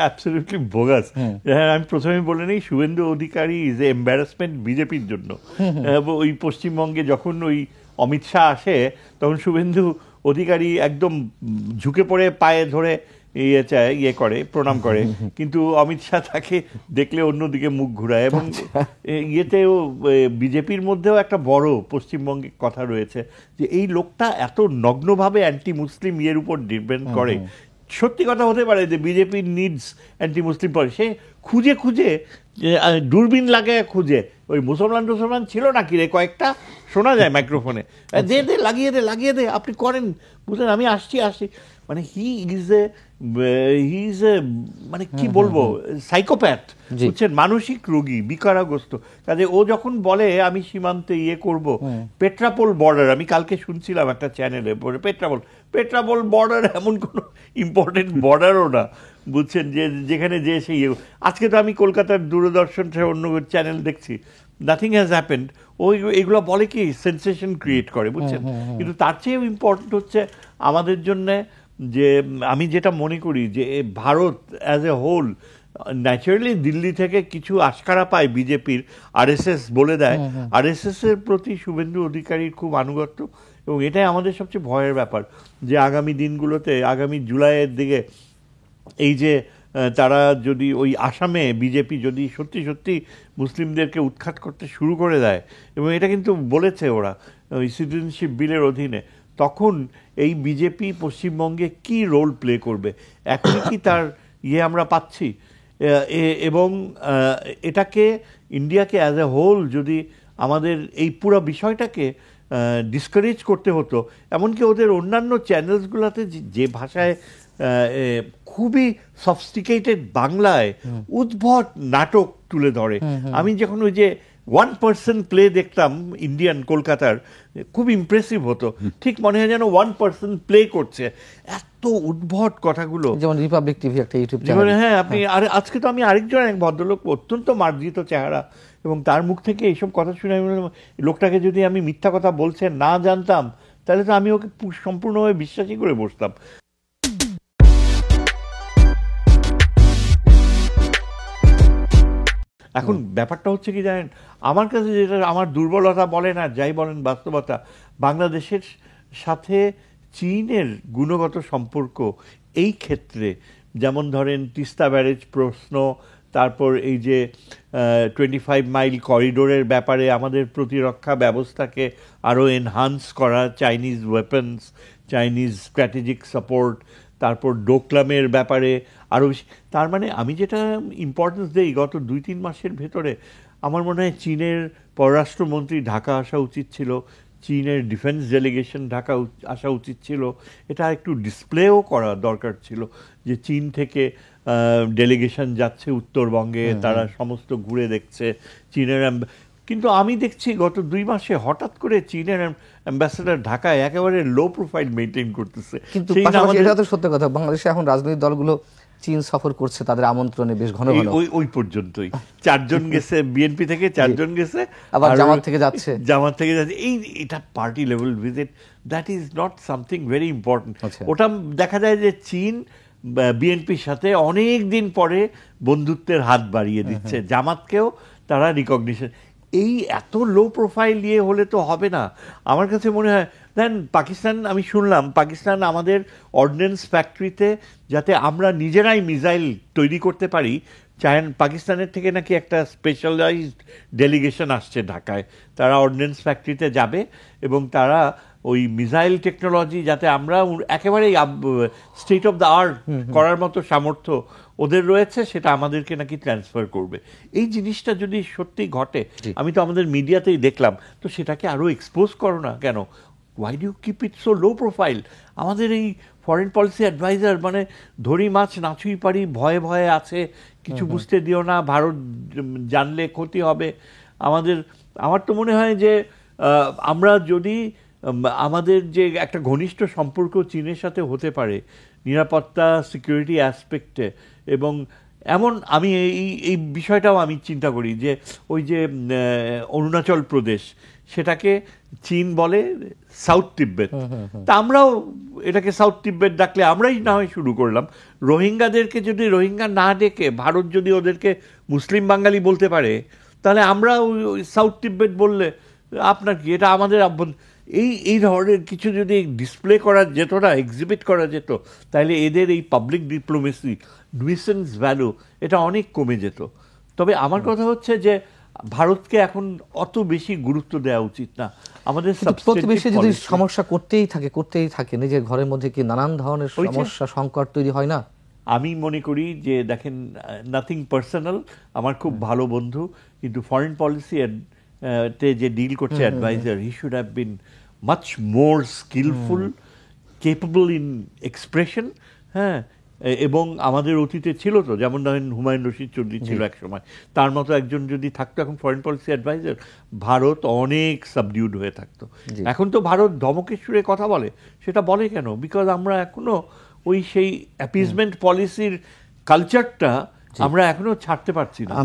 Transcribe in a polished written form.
Absolutely bogus. আমি প্রথমে বলে নিই, Suvendu Adhikari is a embarrassment বিজেপির জন্য। ওই পশ্চিমবঙ্গে যখন ওই অমিত শাহ আসে তখন শুভেন্দু অধিকারী একদম ঝুঁকে পড়ে পায়ে ধরে ইয়ে করে, প্রণাম করে, কিন্তু অমিত শাহ তাকে দেখলে অন্যদিকে মুখ ঘুরায়। এবং ইয়েতেও বিজেপির মধ্যেও একটা বড় পশ্চিমবঙ্গে কথা রয়েছে যে এই লোকটা এত নগ্নভাবে অ্যান্টি মুসলিম ইয়ের উপর ডিপেন্ড করে। সত্যি কথা হতে পারে যে বিজেপির নিডস অ্যান্টি মুসলিম পরে, সে খুঁজে খুঁজে দূরবীন লাগে খুঁজে ওই মুসলমান ছিল নাকি রে কয়েকটা, শোনা যায় মাইক্রোফোনে, দে দে লাগিয়ে দে আপনি করেন, বুঝলেন, আমি আসছি। মানে হি ইজ এ মানে কি বলবো, সাইকোপ্যাথ, বুঝছেন, মানসিক রোগী, বিকারগ্রস্ত। কাজে ও যখন বলে আমি সীমান্তে ইয়ে করব, পেট্রাপোল বর্ডার, আমি কালকে শুনছিলাম একটা চ্যানেলে, পেট্রাপোল বর্ডার এমন কোনো ইম্পর্টেন্ট বর্ডারও না, বুঝছেন, যে যেখানে যে সেই আজকে তো আমি কলকাতার দূরদর্শন অন্য চ্যানেল দেখছি, নাথিং হ্যাজ হ্যাপেন্ড। এগুলো বলে কি সেন্সেশন ক্রিয়েট করে, বুঝছেন। কিন্তু তার চেয়েও ইম্পর্টেন্ট হচ্ছে আমাদের জন্যে যে আমি যেটা মনে করি যে Bharat as a whole naturally Delhi থেকে কিছু আশকারা পায় বিজেপির, আরএসএস বলে দেয়, আরএসএস এর প্রতি শুভেন্দু অধিকারীর খুব আনুগত্য। এবং এটাই আমাদের সবচেয়ে ভয়ের ব্যাপার, যে আগামী দিনগুলোতে, আগামী জুলাইয়ের দিকে এই যে তারা যদি ওই আসামে বিজেপি যদি সত্যি সত্যি মুসলিমদেরকে উৎখাত করতে শুরু করে দেয়, এবং এটা কিন্তু বলেছে ওরা ওই সিটিজেনশিপ বিলের অধীনে, তখন এই বিজেপি পশ্চিমবঙ্গে কি রোল প্লে করবে, এখন কি তার আমরা পাচ্ছি? এবং এটাকে ইন্ডিয়াকে অ্যাজ এ হোল যদি আমাদের এই পুরো বিষয়টাকে ডিসকারেজ করতে হতো, এমনকি ওদের অন্যান্য চ্যানেলসগুলোতে যে ভাষায় খুবই সফিস্টিকেটেড বাংলায় উদ্ভট নাটক তুলে ধরে, আমি যখন ওই যে 1% প্লে দেখতাম ইন্ডিয়ান কলকাতার, খুব ইমপ্রেসিভ হতো, ঠিক মনে হয় যেন 1% প্লে করছে, এত উদ্ভট কথাগুলো। যেমন রিপাবলিক টিভি একটা ইউটিউব চ্যানেল। হ্যাঁ, আপনি আজকে তো আমি আরেকজন এক ভদ্রলোক, অত্যন্ত মার্জিত চেহারা, এবং তার মুখ থেকে এইসব কথা শুনে আমি লোকটাকে যদি আমি মিথ্যা কথা বলছে না জানতাম, তাহলে তো আমি ওকে সম্পূর্ণভাবে বিশ্বাসই করে বসতাম। এখন ব্যাপারটা হচ্ছে কি জানেন, আমার কাছে যেটা আমার দুর্বলতা বলেন আর যাই বলেন, বাস্তবতা, বাংলাদেশের সাথে চীনের গুণগত সম্পর্ক এই ক্ষেত্রে, যেমন ধরেন তিস্তা ব্যারেজ প্রশ্ন, তারপর এই যে 25 মাইল করিডোরের ব্যাপারে আমাদের প্রতিরক্ষা ব্যবস্থাকে আরও এনহান্স করা, Chinese weapons, Chinese strategic support, তারপর ডোকলামের ব্যাপারে আরও বেশি। তার মানে আমি যেটা ইম্পর্টেন্স দিই, গত 2-3 মাসের ভেতরে আমার মনে হয় চীনের পররাষ্ট্রমন্ত্রী ঢাকা আসা উচিত ছিল, চীনের ডিফেন্স ডেলিগেশন ঢাকা আসা উচিত ছিল, এটা একটু ডিসপ্লেও করা দরকার ছিল যে চীন থেকে ডেলিগেশন যাচ্ছে উত্তরবঙ্গে, তারা সমস্ত ঘুরে দেখছে চীনের। কিন্তু আমি দেখছি গত 2 মাসে হঠাৎ করে চীনের অ্যাম্বাসেডর ঢাকায় একেবারে লো প্রোফাইল মেনটেন করতেছে। কিন্তু এটা তো সত্য কথা, বাংলাদেশে এখন রাজনৈতিক দলগুলো চীন সফর করছে তাদের আমন্ত্রণে বেশ ঘন ঘন, ওই পর্যন্তই 4 জন গেছে, বিএনপি থেকে 4 জন গেছে, আবার জামাত থেকে যাচ্ছে। এটা party level visit, that is not something very important. ওটা দেখা যায় যে চীন বিএনপির সাথে অনেক দিন পরে বন্ধুত্বের হাত বাড়িয়ে দিচ্ছে, জামাতকেও তারা রিকগনিশন। এই এত লো প্রোফাইল নিয়ে হলে তো হবে না। আমার কাছে মনে হয় দেন পাকিস্তান, আমি শুনলাম পাকিস্তান আমাদের অর্ডিন্যান্স ফ্যাক্টরিতে যাতে আমরা নিজেরাই মিসাইল তৈরি করতে পারি, পাকিস্তানের থেকে নাকি একটা স্পেশালাইজড ডেলিগেশন আসছে ঢাকায়, তারা অর্ডিন্যান্স ফ্যাক্টরিতে যাবে এবং তারা ওই মিসাইল টেকনোলজি যাতে আমরা একেবারেই স্টেট অফ দ্য আর্ট করার মতো সামর্থ্য ওদের রয়েছে, সেটা আমাদেরকে নাকি ট্রান্সফার করবে। এই জিনিসটা যদি সত্যি ঘটে, আমি তো আমাদের মিডিয়াতেই দেখলাম, তো সেটাকে আরও এক্সপোজ করো না কেন? Why do keep it so low profile? আমাদের এই ফরেন পলিসি অ্যাডভাইজার মানে ধরি মাছ নাচুই পারি, ভয়ে ভয়ে আছে, কিছু বুঝতে দিও না, ভারত জানলে ক্ষতি হবে আমার তো মনে হয় যে আমরা যদি আমাদের যে একটা ঘনিষ্ঠ সম্পর্ক চীনের সাথে হতে পারে নিরাপত্তা সিকিউরিটি অ্যাসপেক্টে, এবং এমন আমি এই বিষয়টাও আমি চিন্তা করি যে ওই যে অরুণাচল প্রদেশ, সেটাকে চীন বলে সাউথ তিব্বত। তা আমরাও এটাকে সাউথ তিব্বত ডাকলে আমরাই না হয় শুরু করলাম। রোহিঙ্গাদেরকে যদি রোহিঙ্গা না ডেকে ভারত যদি ওদেরকে মুসলিম বাঙালি বলতে পারে, তাহলে আমরা ওই সাউথ তিব্বত বললে আপনার কি? এটা আমাদের এই ধরনের কিছু যদি ডিসপ্লে করা যেত না, এক্সিবিট করা যেত, তাহলে এদের এই পাবলিক ডিপ্লোমেসি, নুইসেন্স ভ্যালু, এটা অনেক কমে যেত। তবে আমার কথা হচ্ছে যে ভারতকে এখন অত বেশি গুরুত্ব দেওয়া উচিত না। আমাদের প্রতিবেশী যদি সমস্যা করতেই থাকে নিজের ঘরের মধ্যে কি নানান ধরনের সমস্যা সংকট তৈরি হয় না? আমি মনে করি যে দেখেন, নাথিং পার্সোনাল, আমার খুব ভালো বন্ধু, কিন্তু ফরেন পলিসি তে যে ডিল করছে adviser, he should have been much more skilful, capable in expression. হ্যাঁ, এবং আমাদের অতীতে ছিল তো, যেমন ধরেন হুমায়ুন রশিদ চৌধুরী ছিল এক সময়, তার মতো একজন যদি থাকতো এখন ফরেন পলিসি অ্যাডভাইজার, ভারত অনেক সাবডিউড হয়ে থাকতো। এখন তো ভারত ধমকের সুরে কথা বলে। সেটা বলে কেন? বিকজ আমরা এখনো ওই সেই অ্যাপিজমেন্ট পলিসির কালচারটা আমরা এখনো ছাড়তে পারছি না।